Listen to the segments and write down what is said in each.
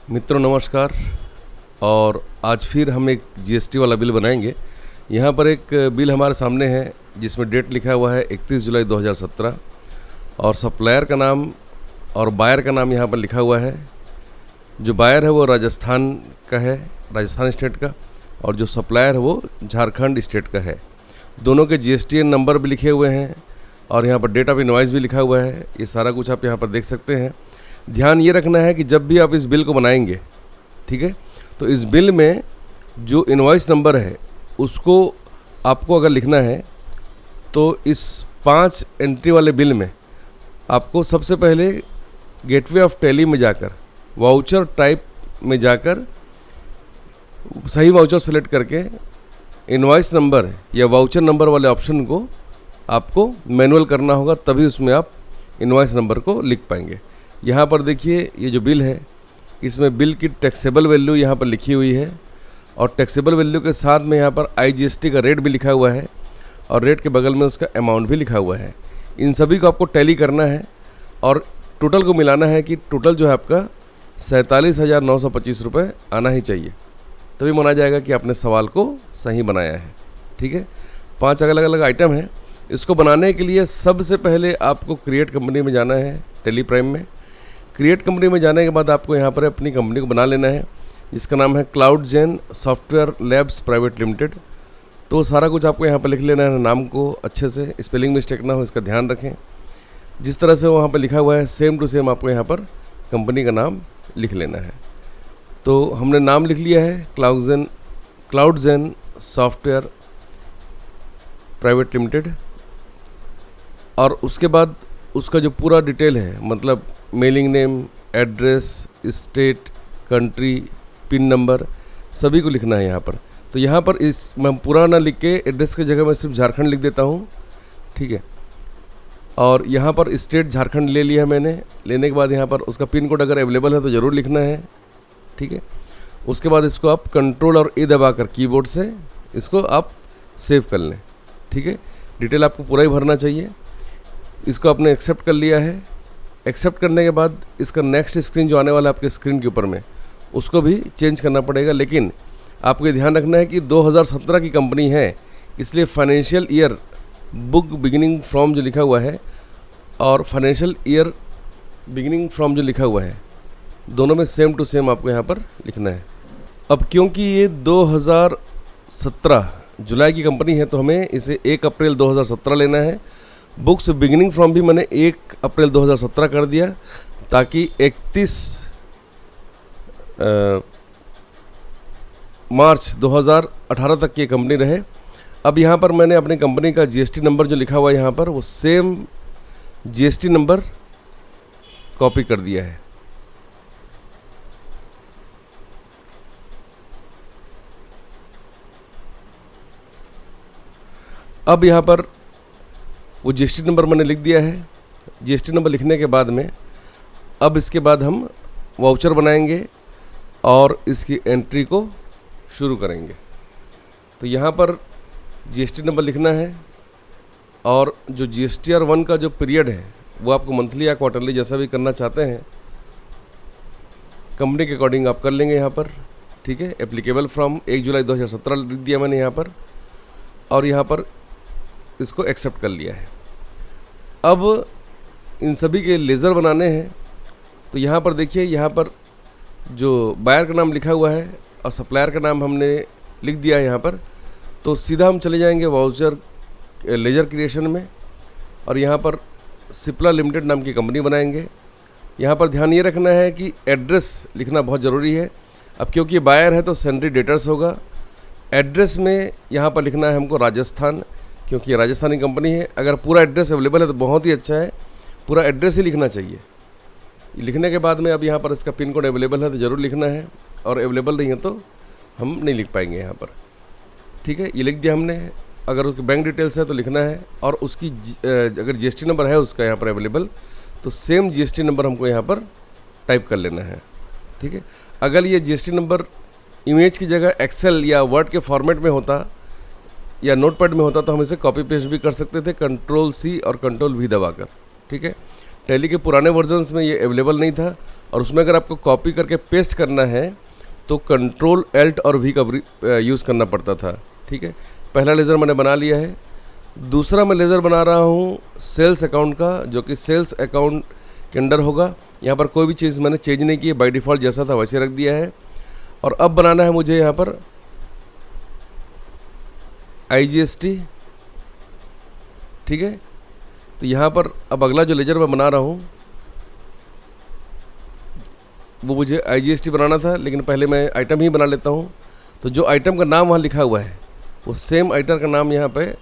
मित्रों नमस्कार। और आज फिर हम एक जीएसटी वाला बिल बनाएंगे। यहाँ पर एक बिल हमारे सामने है जिसमें डेट लिखा हुआ है 31 जुलाई 2017 और सप्लायर का नाम और बायर का नाम यहाँ पर लिखा हुआ है। जो बायर है वो राजस्थान का है, राजस्थान स्टेट का, और जो सप्लायर है वो झारखंड स्टेट का है। दोनों के जीएसटीएन नंबर भी लिखे हुए हैं और यहाँ पर डेट ऑफ इनवॉइस भी लिखा हुआ है। ये सारा कुछ आप यहाँ पर देख सकते हैं। ध्यान ये रखना है कि जब भी आप इस बिल को बनाएंगे, ठीक है, तो इस बिल में जो इनवॉइस नंबर है उसको आपको अगर लिखना है तो इस 5 एंट्री वाले बिल में आपको सबसे पहले गेटवे ऑफ टैली में जाकर वाउचर टाइप में जाकर सही वाउचर सेलेक्ट करके इनवॉइस नंबर या वाउचर नंबर वाले ऑप्शन को आपको मैनुअल करना होगा, तभी उसमें आप इनवॉइस नंबर को लिख पाएंगे। यहाँ पर देखिए ये जो बिल है इसमें बिल की टैक्सेबल वैल्यू यहाँ पर लिखी हुई है और टैक्सेबल वैल्यू के साथ में यहाँ पर आईजीएसटी का रेट भी लिखा हुआ है और रेट के बगल में उसका अमाउंट भी लिखा हुआ है। इन सभी को आपको टैली करना है और टोटल को मिलाना है कि टोटल जो है आपका 47,925 रुपये आना ही चाहिए, तभी माना जाएगा कि आपने सवाल को सही बनाया है। ठीक है, 5 अलग अलग आइटम हैं। इसको बनाने के लिए सबसे पहले आपको क्रिएट कंपनी में जाना है, टेली प्राइम में। क्रिएट कंपनी में जाने के बाद आपको यहाँ पर अपनी कंपनी को बना लेना है जिसका नाम है क्लाउडजेन सॉफ्टवेयर लैब्स प्राइवेट लिमिटेड। तो सारा कुछ आपको यहाँ पर लिख लेना है, नाम को अच्छे से, स्पेलिंग मिस्टेक ना हो इसका ध्यान रखें। जिस तरह से वहाँ पर लिखा हुआ है सेम टू सेम आपको यहाँ पर कंपनी का नाम लिख लेना है। तो हमने नाम लिख लिया है क्लाउडजेन सॉफ्टवेयर प्राइवेट लिमिटेड, और उसके बाद उसका जो पूरा डिटेल है, मतलब mailing name, address, state, country, pin number, सभी को लिखना है यहाँ पर। तो यहाँ पर इस मैं पूरा ना लिख के एड्रेस की जगह मैं सिर्फ झारखंड लिख देता हूँ, ठीक है। और यहाँ पर स्टेट झारखंड ले लिया मैंने। लेने के बाद यहाँ पर उसका पिन कोड अगर अवेलेबल है तो ज़रूर लिखना है, ठीक है। उसके बाद इसको आप कंट्रोल और ए दबाकर कीबोर्ड से इसको आप सेव कर लें, ठीक है। डिटेल आपको पूरा ही भरना चाहिए। इसको आपने एक्सेप्ट कर लिया है। एक्सेप्ट करने के बाद इसका नेक्स्ट स्क्रीन जो आने वाला है आपके स्क्रीन के ऊपर में, उसको भी चेंज करना पड़ेगा। लेकिन आपको ध्यान रखना है कि 2017 की कंपनी है, इसलिए financial year book beginning from जो लिखा हुआ है और फाइनेंशियल ईयर बिगिनिंग फ्रॉम जो लिखा हुआ है, दोनों में सेम टू सेम आपको यहाँ पर लिखना है। अब क्योंकि ये 2017 जुलाई की कंपनी है तो हमें इसे 1 अप्रैल 2017 लेना है। बुक्स बिगिनिंग फ्रॉम भी मैंने 1 अप्रैल 2017 कर दिया ताकि 31 मार्च 2018 तक की कंपनी रहे। अब यहाँ पर मैंने अपनी कंपनी का जीएसटी नंबर जो लिखा हुआ है यहाँ पर, वो सेम जीएसटी नंबर कॉपी कर दिया है। अब यहाँ पर वो जीएसटी नंबर मैंने लिख दिया है। जीएसटी नंबर लिखने के बाद में अब इसके बाद हम वाउचर बनाएंगे और इसकी एंट्री को शुरू करेंगे। तो यहाँ पर जीएसटी नंबर लिखना है और जो जीएसटीआर 1 का जो पीरियड है वो आपको मंथली या क्वार्टरली जैसा भी करना चाहते हैं कंपनी के अकॉर्डिंग आप कर लेंगे यहाँ पर, ठीक है। एप्लीकेबल फ्रॉम 1 जुलाई 2017 लिख दिया मैंने यहाँ पर और यहाँ पर इसको एक्सेप्ट कर लिया है। अब इन सभी के लेज़र बनाने हैं। तो यहाँ पर देखिए, यहाँ पर जो बायर का नाम लिखा हुआ है और सप्लायर का नाम हमने लिख दिया है यहाँ पर। तो सीधा हम चले जाएंगे वाउचर लेजर क्रिएशन में और यहाँ पर सिप्ला लिमिटेड नाम की कंपनी बनाएंगे। यहाँ पर ध्यान ये रखना है कि एड्रेस लिखना बहुत ज़रूरी है। अब क्योंकि बायर है तो सेंट्री डेटर्स होगा। एड्रेस में यहाँ पर लिखना है हमको राजस्थान, क्योंकि ये राजस्थानी कंपनी है। अगर पूरा एड्रेस अवेलेबल है तो बहुत ही अच्छा है, पूरा एड्रेस ही लिखना चाहिए। लिखने के बाद में अब यहाँ पर इसका पिन कोड अवेलेबल है तो ज़रूर लिखना है, और अवेलेबल नहीं है तो हम नहीं लिख पाएंगे यहाँ पर, ठीक है। ये लिख दिया हमने। अगर उसकी बैंक डिटेल्स है तो लिखना है, और उसकी अगर जीएसटी नंबर है उसका यहाँ पर अवेलेबल तो सेम जीएसटी नंबर हमको यहाँ पर टाइप कर लेना है, ठीक है। अगर ये जीएसटी नंबर इमेज की जगह एक्सेल या वर्ड के फॉर्मेट में होता या नोटपैड में होता तो हम इसे कॉपी पेस्ट भी कर सकते थे, कंट्रोल C और कंट्रोल V दबाकर, ठीक है। टैली के पुराने वर्जन्स में ये अवेलेबल नहीं था, और उसमें अगर आपको कॉपी करके पेस्ट करना है तो कंट्रोल एल्ट और वी का यूज़ करना पड़ता था। ठीक है, पहला लेज़र मैंने बना लिया है। दूसरा मैं लेज़र बना रहा हूँ सेल्स अकाउंट का, जो कि सेल्स अकाउंट के अंडर होगा। यहाँ पर कोई भी चीज़ मैंने चेंज नहीं की है, बाय डिफ़ॉल्ट जैसा था वैसे रख दिया है। और अब बनाना है मुझे यहाँ पर IGST। ठीक है, तो यहाँ पर अब अगला जो लेजर मैं बना रहा हूँ वो मुझे IGST बनाना था, लेकिन पहले मैं आइटम ही बना लेता हूँ। तो जो आइटम का नाम वहाँ लिखा हुआ है वो सेम आइटम का नाम यहाँ पे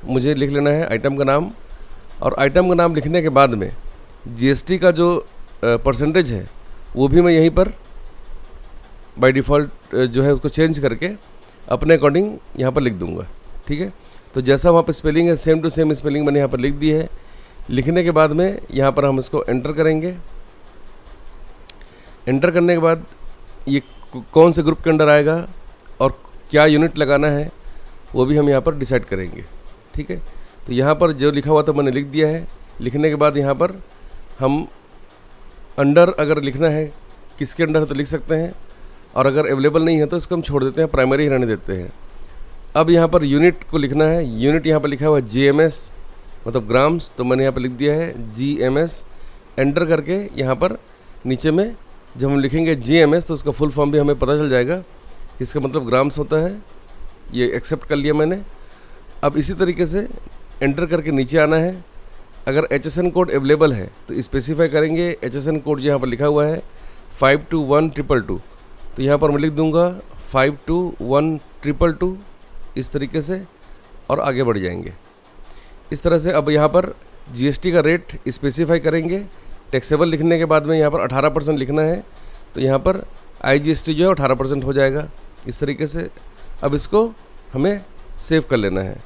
मुझे लिख लेना है, आइटम का नाम। और आइटम का नाम लिखने के बाद में GST का जो परसेंटेज है वो भी मैं यहीं पर बाय डिफ़ॉल्ट जो है उसको चेंज करके अपने अकॉर्डिंग यहाँ पर लिख दूँगा। ठीक है, तो जैसा वहाँ पे स्पेलिंग है सेम टू सेम स्पेलिंग मैंने यहाँ पर लिख दी है। लिखने के बाद में यहाँ पर हम इसको एंटर करेंगे। एंटर करने के बाद ये कौन से ग्रुप के अंडर आएगा और क्या यूनिट लगाना है वो भी हम यहाँ पर डिसाइड करेंगे। ठीक है, तो यहाँ पर जो लिखा हुआ था मैंने लिख दिया है। लिखने के बाद यहाँ पर हम अंडर अगर लिखना है किसके अंडर है तो लिख सकते हैं, और अगर अवेलेबल नहीं है तो इसको हम छोड़ देते हैं, प्राइमरी ही रहने देते हैं। अब यहाँ पर यूनिट को लिखना है। यूनिट यहाँ पर लिखा हुआ है GMS मतलब ग्राम्स, तो मैंने यहाँ पर लिख दिया है GMS। एंटर करके यहाँ पर नीचे में जब हम लिखेंगे GMS तो उसका फुल फॉर्म भी हमें पता चल जाएगा कि इसका मतलब ग्राम्स होता है। ये एक्सेप्ट कर लिया मैंने। अब इसी तरीके से एंटर करके नीचे आना है। अगर HSN कोड अवेलेबल है तो स्पेसिफाई करेंगे। HSN कोड जो यहाँ पर लिखा हुआ है 521222, तो यहाँ पर मैं लिख दूँगा 521222 इस तरीके से, और आगे बढ़ जाएंगे इस तरह से। अब यहाँ पर GST का रेट स्पेसिफाई करेंगे। टैक्सेबल लिखने के बाद में यहाँ पर 18% लिखना है, तो यहाँ पर IGST जो है 18% हो जाएगा इस तरीके से। अब इसको हमें सेव कर लेना है,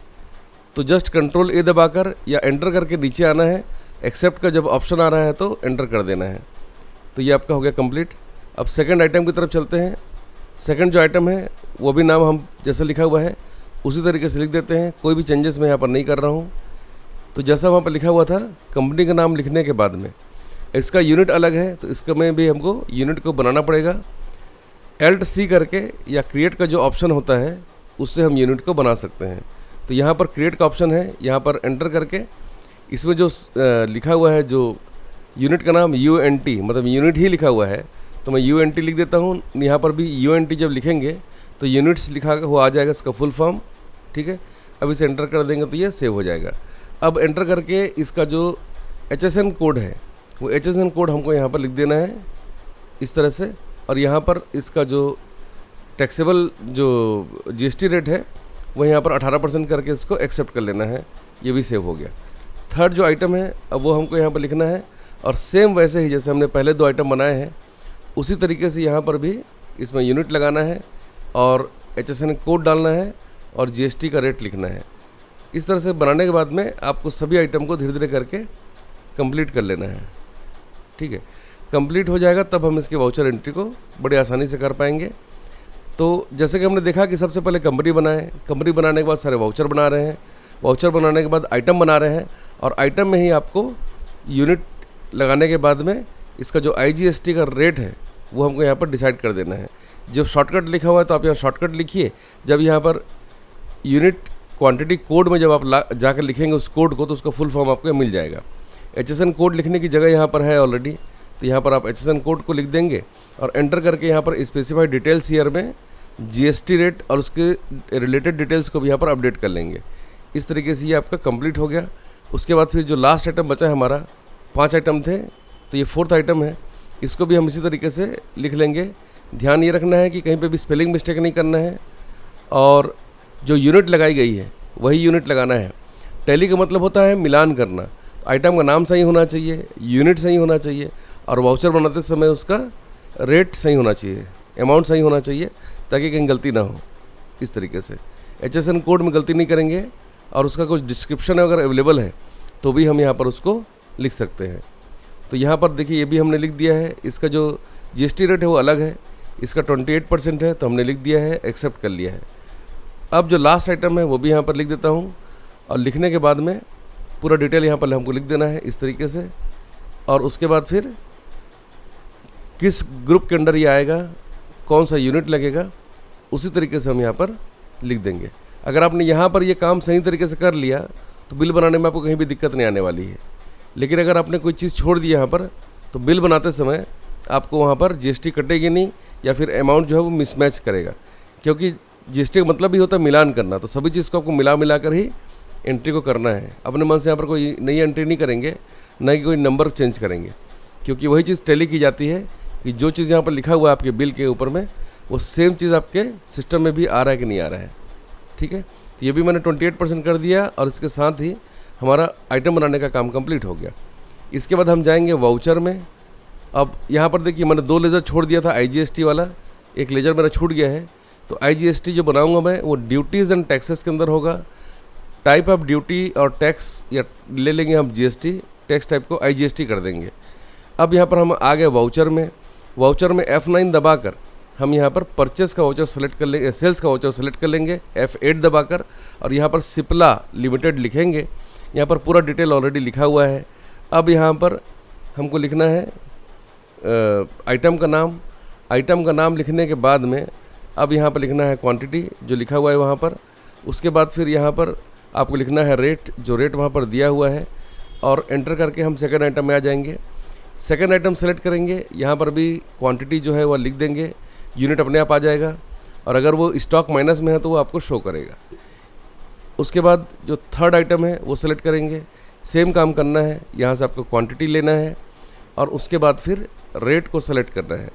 तो जस्ट कंट्रोल A दबाकर या एंटर करके नीचे आना है। एक्सेप्ट का जब ऑप्शन आ रहा है तो एंटर कर देना है। तो ये आपका हो गया कंप्लीट। अब सेकंड आइटम की तरफ चलते हैं। सेकंड जो आइटम है वो भी नाम हम जैसा लिखा हुआ है उसी तरीके से लिख देते हैं, कोई भी चेंजेस मैं यहाँ पर नहीं कर रहा हूँ। तो जैसा वहाँ पर लिखा हुआ था कंपनी का नाम लिखने के बाद में इसका यूनिट अलग है, तो इसका में भी हमको यूनिट को बनाना पड़ेगा। Alt+C करके या क्रिएट का जो ऑप्शन होता है उससे हम यूनिट को बना सकते हैं। तो यहाँ पर क्रिएट का ऑप्शन है, यहाँ पर एंटर करके इसमें जो लिखा हुआ है जो यूनिट का नाम UNT मतलब यूनिट ही लिखा हुआ है, तो मैं UNT लिख देता हूँ। यहाँ पर भी UNT जब लिखेंगे तो यूनिट्स लिखा हुआ आ जाएगा इसका फुल फॉर्म। ठीक है, अब इसे एंटर कर देंगे तो ये सेव हो जाएगा। अब एंटर करके इसका जो HSN कोड है वो HSN कोड हमको यहाँ पर लिख देना है इस तरह से, और यहाँ पर इसका जो टैक्सेबल जो GST रेट है वो यहाँ पर 18% करके इसको एक्सेप्ट कर लेना है। ये भी सेव हो गया। थर्ड जो आइटम है अब वो हमको यहाँ पर लिखना है, और सेम वैसे ही जैसे हमने पहले दो आइटम बनाए हैं उसी तरीके से यहाँ पर भी इसमें यूनिट लगाना है और HSN कोड डालना है और GST का रेट लिखना है। इस तरह से बनाने के बाद में आपको सभी आइटम को धीरे धीरे करके कंप्लीट कर लेना है। ठीक है, कंप्लीट हो जाएगा तब हम इसके वाउचर एंट्री को बड़ी आसानी से कर पाएंगे। तो जैसे कि हमने देखा कि सबसे पहले कंपनी बनाए, कंपनी बनाने के बाद सारे वाउचर बना रहे हैं, वाउचर बनाने के बाद आइटम बना रहे हैं, और आइटम में ही आपको यूनिट लगाने के बाद में इसका जो IGST का रेट है वो हमको यहाँ पर डिसाइड कर देना है। जब शॉर्टकट लिखा हुआ है तो आप यहाँ शॉर्टकट लिखिए। जब यहाँ पर यूनिट क्वांटिटी कोड में जब आप जाकर लिखेंगे उस कोड को तो उसका फुल फॉर्म आपको मिल जाएगा। HSN कोड लिखने की जगह यहाँ पर है ऑलरेडी, तो यहाँ पर आप HSN कोड को लिख देंगे और एंटर करके यहाँ पर स्पेसिफाइड डिटेल्स ईयर में GST रेट और उसके रिलेटेड डिटेल्स को भी यहाँ पर अपडेट कर लेंगे। इस तरीके से ये आपका कंप्लीट हो गया। उसके बाद फिर जो लास्ट आइटम बचा है हमारा, 5 आइटम थे तो ये 4th आइटम है, इसको भी हम इसी तरीके से लिख लेंगे। ध्यान ये रखना है कि कहीं पे भी स्पेलिंग मिस्टेक नहीं करना है, और जो यूनिट लगाई गई है वही यूनिट लगाना है। टैली का मतलब होता है मिलान करना। आइटम का नाम सही होना चाहिए, यूनिट सही होना चाहिए, और वाउचर बनाते समय उसका रेट सही होना चाहिए, अमाउंट सही होना चाहिए, ताकि कहीं गलती ना हो। इस तरीके से HSN कोड में गलती नहीं करेंगे, और उसका कुछ डिस्क्रिप्शन अगर अवेलेबल है तो भी हम यहाँ पर उसको लिख सकते हैं। तो यहाँ पर देखिए ये भी हमने लिख दिया है। इसका जो GST रेट है वो अलग है, इसका 28% है, तो हमने लिख दिया है, एक्सेप्ट कर लिया है। अब जो लास्ट आइटम है वो भी यहाँ पर लिख देता हूँ, और लिखने के बाद में पूरा डिटेल यहाँ पर हमको लिख देना है इस तरीके से। और उसके बाद फिर किस ग्रुप के अंडर ये आएगा, कौन सा यूनिट लगेगा, उसी तरीके से हम यहाँ पर लिख देंगे। अगर आपने यहाँ पर ये काम सही तरीके से कर लिया तो बिल बनाने में आपको कहीं भी दिक्कत नहीं आने वाली है। लेकिन अगर आपने कोई चीज़ छोड़ दी यहाँ पर तो बिल बनाते समय आपको वहाँ पर जीएसटी कटेगी नहीं, या फिर अमाउंट जो है वो मिसमैच करेगा, क्योंकि जीएसटी का मतलब ही होता है मिलान करना। तो सभी चीज़ को आपको मिला कर ही एंट्री को करना है। अपने मन से यहाँ पर कोई नई एंट्री नहीं करेंगे, ना कि कोई नंबर चेंज करेंगे, क्योंकि वही चीज़ टैली की जाती है कि जो चीज़ यहाँ पर लिखा हुआ है आपके बिल के ऊपर में, वो सेम चीज़ आपके सिस्टम में भी आ रहा है कि नहीं आ रहा है। ठीक है, तो ये भी मैंने 28% कर दिया और इसके साथ ही हमारा आइटम बनाने का काम कंप्लीट हो गया। इसके बाद हम जाएंगे वाउचर में। अब यहाँ पर देखिए मैंने 2 लेज़र छोड़ दिया था आईजीएसटी वाला, एक लेज़र मेरा छूट गया है। तो आईजीएसटी जो बनाऊंगा मैं वो ड्यूटीज़ एंड टैक्सेस के अंदर होगा। टाइप ऑफ ड्यूटी और टैक्स या ले लेंगे हम जीएसटी, टैक्स टाइप को आईजीएसटी कर देंगे। अब यहाँ पर हम आ गए वाउचर में। वाउचर में F9 दबाकर हम यहाँ पर परचेस का वाउचर सेलेक्ट कर लेंगे, सेल्स का वाउचर सेलेक्ट कर लेंगे F8 दबाकर, और यहाँ पर सिप्ला लिमिटेड लिखेंगे। यहाँ पर पूरा डिटेल ऑलरेडी लिखा हुआ है। अब यहाँ पर हमको लिखना है आइटम का नाम। आइटम का नाम लिखने के बाद में अब यहाँ पर लिखना है क्वांटिटी जो लिखा हुआ है वहाँ पर। उसके बाद फिर यहाँ पर आपको लिखना है रेट, जो रेट वहाँ पर दिया हुआ है, और एंटर करके हम सेकंड आइटम में आ जाएंगे। सेकंड आइटम सेलेक्ट करेंगे, यहाँ पर भी क्वांटिटी जो है वह लिख देंगे, यूनिट अपने आप आ जाएगा, और अगर वो स्टॉक माइनस में है तो वो आपको शो करेगा। उसके बाद जो थर्ड आइटम है वो सेलेक्ट करेंगे, सेम काम करना है, यहाँ से आपको क्वांटिटी लेना है और उसके बाद फिर रेट को सेलेक्ट करना है।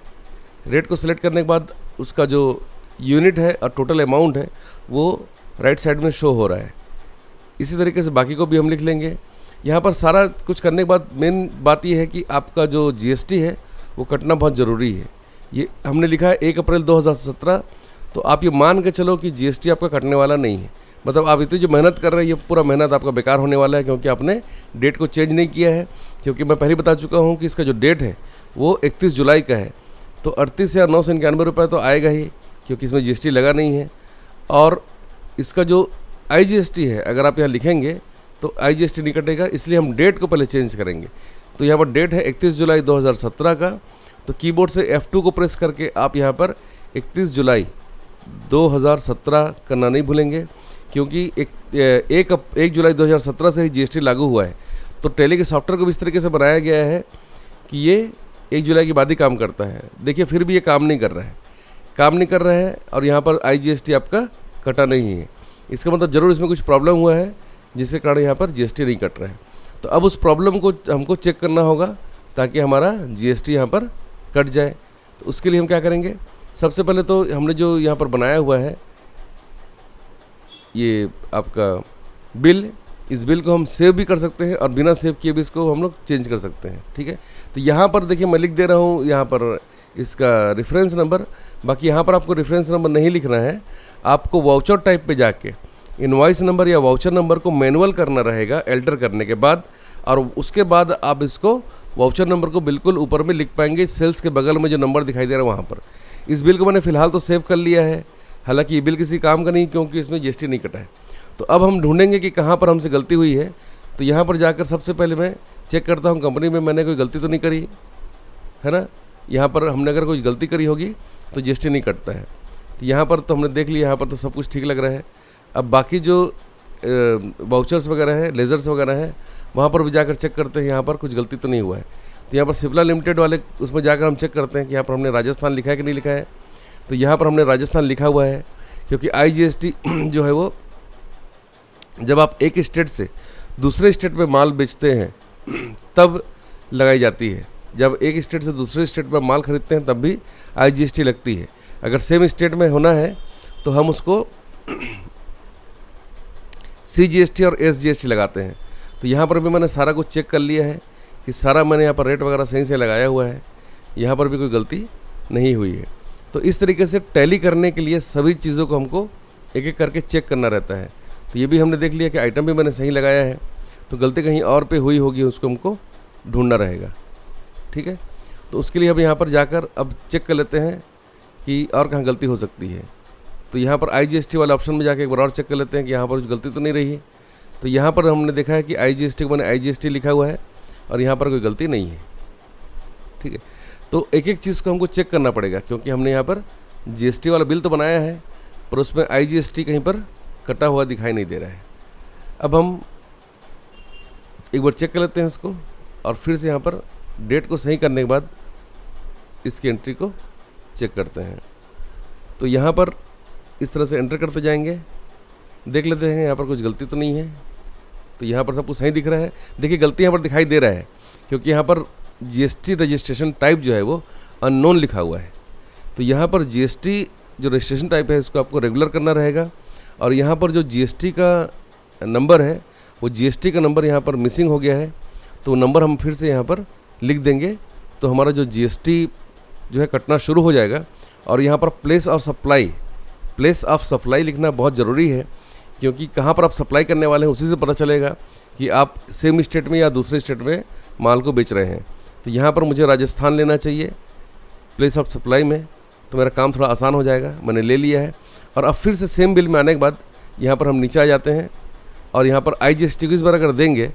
रेट को सेलेक्ट करने के बाद उसका जो यूनिट है और टोटल अमाउंट है वो राइट साइड में शो हो रहा है। इसी तरीके से बाकी को भी हम लिख लेंगे। यहाँ पर सारा कुछ करने के बाद मेन बात ये है कि आपका जो जीएसटी है वो कटना बहुत ज़रूरी है। ये हमने लिखा है 1 अप्रैल 2017, तो आप ये मान के चलो कि जीएसटी आपका कटने वाला नहीं है। मतलब आप इतनी जो मेहनत कर रहे हैं ये पूरा मेहनत आपका बेकार होने वाला है, क्योंकि आपने डेट को चेंज नहीं किया है। क्योंकि मैं पहले बता चुका हूँ कि इसका जो डेट है वो 31 जुलाई का है, तो 38,991 रुपये तो आएगा ही, क्योंकि इसमें जीएसटी लगा नहीं है। और इसका जो आईजीएसटी है अगर आप यहाँ लिखेंगे तो आईजीएसटी नहीं कटेगा, इसलिए हम डेट को पहले चेंज करेंगे। तो यहाँ पर डेट है 31 जुलाई 2017 का, तो कीबोर्ड से F2 को प्रेस करके आप यहाँ पर 31 जुलाई 2017 करना नहीं भूलेंगे, क्योंकि 1 जुलाई 2017 से ही जीएसटी लागू हुआ है। तो टैली के सॉफ्टवेयर को भी इस तरीके से बनाया गया है कि ये 1 जुलाई के बाद ही काम करता है। देखिए फिर भी ये काम नहीं कर रहा है, और यहाँ पर आईजीएसटी आपका कटा नहीं है। इसका मतलब ज़रूर इसमें कुछ प्रॉब्लम हुआ है जिसके कारण यहाँ पर जीएसटी नहीं कट रहा है। तो अब उस प्रॉब्लम को हमको चेक करना होगा ताकि हमारा जीएसटी यहाँ पर कट जाए। तो उसके लिए हम क्या करेंगे, सबसे पहले तो हमने जो यहाँ पर बनाया हुआ है ये आपका बिल, इस बिल को हम सेव भी कर सकते हैं और बिना सेव किए भी इसको हम लोग चेंज कर सकते हैं। ठीक है, तो यहाँ पर देखिए मैं लिख दे रहा हूँ यहाँ पर इसका रेफरेंस नंबर। बाकी यहाँ पर आपको रेफरेंस नंबर नहीं लिखना है, आपको वाउचर टाइप पे जाके इनवॉइस नंबर या वाउचर नंबर को मैनुअल करना रहेगा एल्टर करने के बाद, और उसके बाद आप इसको वाउचर नंबर को बिल्कुल ऊपर में लिख पाएंगे, सेल्स के बगल में जो नंबर दिखाई दे रहा है वहाँ पर। इस बिल को मैंने फ़िलहाल तो सेव कर लिया है, हालांकि ये बिल किसी काम का नहीं क्योंकि इसमें जीएसटी नहीं कटा है। तो अब हम ढूंढेंगे कि कहाँ पर हमसे गलती हुई है। तो यहाँ पर जाकर सबसे पहले मैं चेक करता हूँ कंपनी में मैंने कोई गलती तो नहीं करी है ना। यहाँ पर हमने अगर कोई गलती करी होगी तो जीएसटी नहीं कटता है। तो यहाँ पर तो हमने देख लिया, यहाँ पर तो सब कुछ ठीक लग रहा है। अब बाकी जो वाउचर्स वगैरह हैं, लेज़र्स वगैरह हैं, वहाँ पर भी जाकर चेक करते हैं यहाँ पर कुछ गलती तो नहीं हुआ है। तो यहाँ पर सिप्ला लिमिटेड वाले उसमें जाकर हम चेक करते हैं कि यहाँ पर हमने राजस्थान लिखा है कि नहीं लिखा है। तो यहाँ पर हमने राजस्थान लिखा हुआ है, क्योंकि आईजीएसटी जो है वो जब आप एक स्टेट से दूसरे स्टेट में माल बेचते हैं तब लगाई जाती है। जब एक स्टेट से दूसरे स्टेट में माल खरीदते हैं तब भी आईजीएसटी लगती है। अगर सेम स्टेट में होना है तो हम उसको सीजीएसटी और एसजीएसटी लगाते हैं। तो यहाँ पर भी मैंने सारा कुछ चेक कर लिया है कि सारा मैंने यहाँ पर रेट वगैरह सही से लगाया हुआ है, यहाँ पर भी कोई गलती नहीं हुई है। तो इस तरीके से टैली करने के लिए सभी चीज़ों को हमको एक एक करके चेक करना रहता है। तो ये भी हमने देख लिया कि आइटम भी मैंने सही लगाया है, तो गलती कहीं और पे हुई होगी उसको हमको ढूंढना रहेगा। ठीक है, तो उसके लिए अब यहाँ पर जाकर अब चेक कर लेते हैं कि और कहाँ गलती हो सकती है। तो यहाँ पर आईजीएसटी वाले ऑप्शन में जाकर एक बार और चेक कर लेते हैं कि यहाँ पर कुछ गलती तो नहीं रही है। तो यहाँ पर हमने देखा है कि आईजीएसटी को मैंने आईजीएसटी लिखा हुआ है, और यहाँ पर कोई गलती नहीं है। ठीक है, तो एक एक चीज़ को हमको चेक करना पड़ेगा, क्योंकि हमने यहाँ पर जीएसटी वाला बिल तो बनाया है पर उसमें आईजीएसटी कहीं पर कटा हुआ दिखाई नहीं दे रहा है। अब हम एक बार चेक कर लेते हैं इसको, और फिर से यहाँ पर डेट को सही करने के बाद इसकी एंट्री को चेक करते हैं। तो यहाँ पर इस तरह से एंटर करते जाएंगे, देख लेते हैं यहाँ पर कुछ गलती तो नहीं है। तो यहाँ पर सब कुछ सही दिख रहा है। देखिए गलती यहाँ पर दिखाई दे रहा है, क्योंकि यहाँ पर जीएसटी रजिस्ट्रेशन टाइप जो है वो अननोन लिखा हुआ है। तो यहाँ पर जीएसटी जो रजिस्ट्रेशन टाइप है इसको आपको रेगुलर करना रहेगा, और यहाँ पर जो जीएसटी का नंबर है वो जीएसटी का नंबर यहाँ पर मिसिंग हो गया है। तो नंबर हम फिर से यहाँ पर लिख देंगे, तो हमारा जो जीएसटी जो है कटना शुरू हो जाएगा। और यहाँ पर प्लेस ऑफ सप्लाई लिखना बहुत ज़रूरी है, क्योंकि कहाँ पर आप सप्लाई करने वाले हैं उसी से पता चलेगा कि आप सेम स्टेट में या दूसरे स्टेट में माल को बेच रहे हैं। तो यहाँ पर मुझे राजस्थान लेना चाहिए प्लेस ऑफ सप्लाई में, तो मेरा काम थोड़ा आसान हो जाएगा, मैंने ले लिया है। और अब फिर से सेम बिल में आने के बाद यहाँ पर हम नीचे आ जाते हैं, और यहाँ पर आईजीएसटी को इस बार अगर देंगे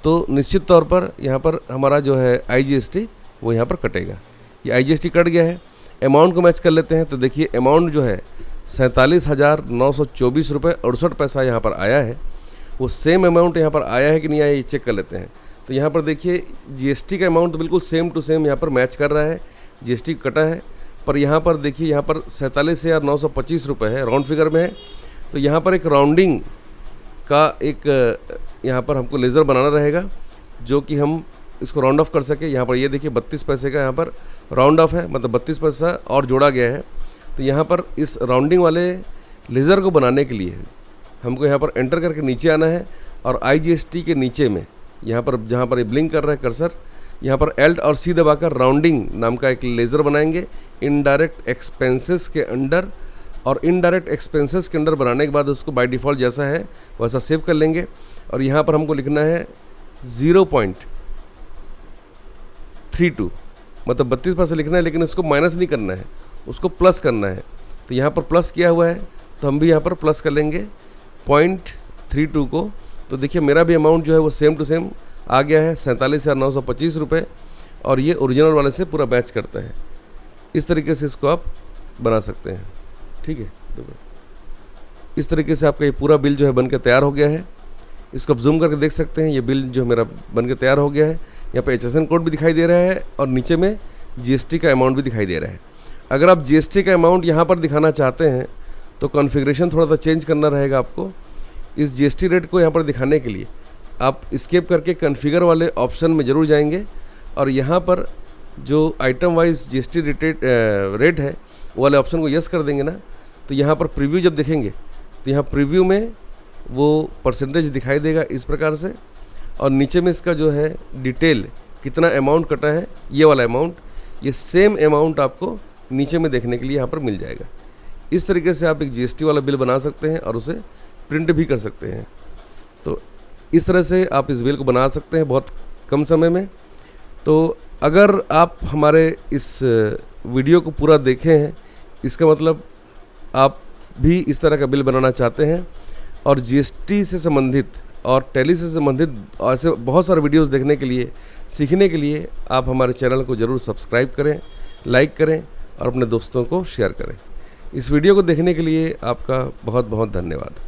तो निश्चित तौर पर यहाँ पर हमारा जो है आईजीएसटी वो यहाँ पर कटेगा। ये आईजीएसटी कट गया है। अमाउंट को मैच कर लेते हैं, तो देखिए अमाउंट जो है 47,924 रुपये 68 पैसा यहाँ पर आया है। वो सेम अमाउंट यहाँ पर आया है कि नहीं आया ये चेक कर लेते हैं। तो यहाँ पर देखिए जीएसटी का अमाउंट तो बिल्कुल सेम टू सेम यहाँ पर मैच कर रहा है, जीएसटी कटा है। पर यहाँ पर देखिए यहाँ पर 47,925 रुपये है, राउंड फिगर में है। तो यहाँ पर एक राउंडिंग का एक यहाँ पर हमको लेज़र बनाना रहेगा, जो कि हम इसको राउंड ऑफ कर सके। यहाँ पर ये देखिए 32 पैसे का यहाँ पर राउंड ऑफ है, मतलब 32 पैसा और जोड़ा गया है। तो यहाँ पर इस राउंडिंग वाले लेज़र को बनाने के लिए हमको यहाँ पर एंटर करके नीचे आना है, और आईजीएसटी के नीचे में यहाँ पर जहाँ पर ये ब्लिंक कर रहा है कर्सर, यहाँ पर एल्ट और सी दबाकर राउंडिंग नाम का एक लेज़र बनाएंगे इनडायरेक्ट एक्सपेंसेस के अंडर। और इनडायरेक्ट एक्सपेंसेस के अंडर बनाने के बाद उसको बाय डिफ़ॉल्ट जैसा है वैसा सेव कर लेंगे। और यहाँ पर हमको लिखना है 0.32, मतलब 32 पैसे लिखना है, लेकिन उसको माइनस नहीं करना है, उसको प्लस करना है। तो यहाँ पर प्लस किया हुआ है, तो हम भी यहाँ पर प्लस कर लेंगे 0.32 को। तो देखिए मेरा भी अमाउंट जो है वो सेम टू सेम आ गया है 47,925 रुपये, और ये ओरिजिनल वाले से पूरा मैच करता है। इस तरीके से इसको आप बना सकते हैं। ठीक है, देखो इस तरीके से आपका ये पूरा बिल जो है बनकर तैयार हो गया है। इसको आप जूम करके देख सकते हैं, ये बिल जो मेरा बनकर तैयार हो गया है। यहाँ पे HSN कोड भी दिखाई दे रहा है, और नीचे में जीएसटी का अमाउंट भी दिखाई दे रहा है। अगर आप जीएसटी का अमाउंट यहाँ पर दिखाना चाहते हैं तो कॉन्फ़िगरेशन थोड़ा सा चेंज करना रहेगा आपको। इस जीएसटी रेट को यहाँ पर दिखाने के लिए आप स्केप करके कॉन्फ़िगर वाले ऑप्शन में ज़रूर जाएंगे, और यहाँ पर जो आइटम वाइज जीएसटी रेट है वो वाले ऑप्शन को यस कर देंगे ना, तो यहाँ पर प्रीव्यू जब देखेंगे तो यहाँ प्रीव्यू में वो परसेंटेज दिखाई देगा इस प्रकार से, और नीचे में इसका जो है डिटेल कितना अमाउंट कटा है ये वाला अमाउंट, ये सेम अमाउंट आपको नीचे में देखने के लिए यहाँ पर मिल जाएगा। इस तरीके से आप एक जीएसटी वाला बिल बना सकते हैं और उसे प्रिंट भी कर सकते हैं। तो इस तरह से आप इस बिल को बना सकते हैं बहुत कम समय में। तो अगर आप हमारे इस वीडियो को पूरा देखे हैं, इसका मतलब आप भी इस तरह का बिल बनाना चाहते हैं, और जीएसटी से संबंधित और टैली से संबंधित ऐसे बहुत सारे वीडियोस देखने के लिए, सीखने के लिए आप हमारे चैनल को ज़रूर सब्सक्राइब करें, लाइक करें और अपने दोस्तों को शेयर करें। इस वीडियो को देखने के लिए आपका बहुत बहुत धन्यवाद।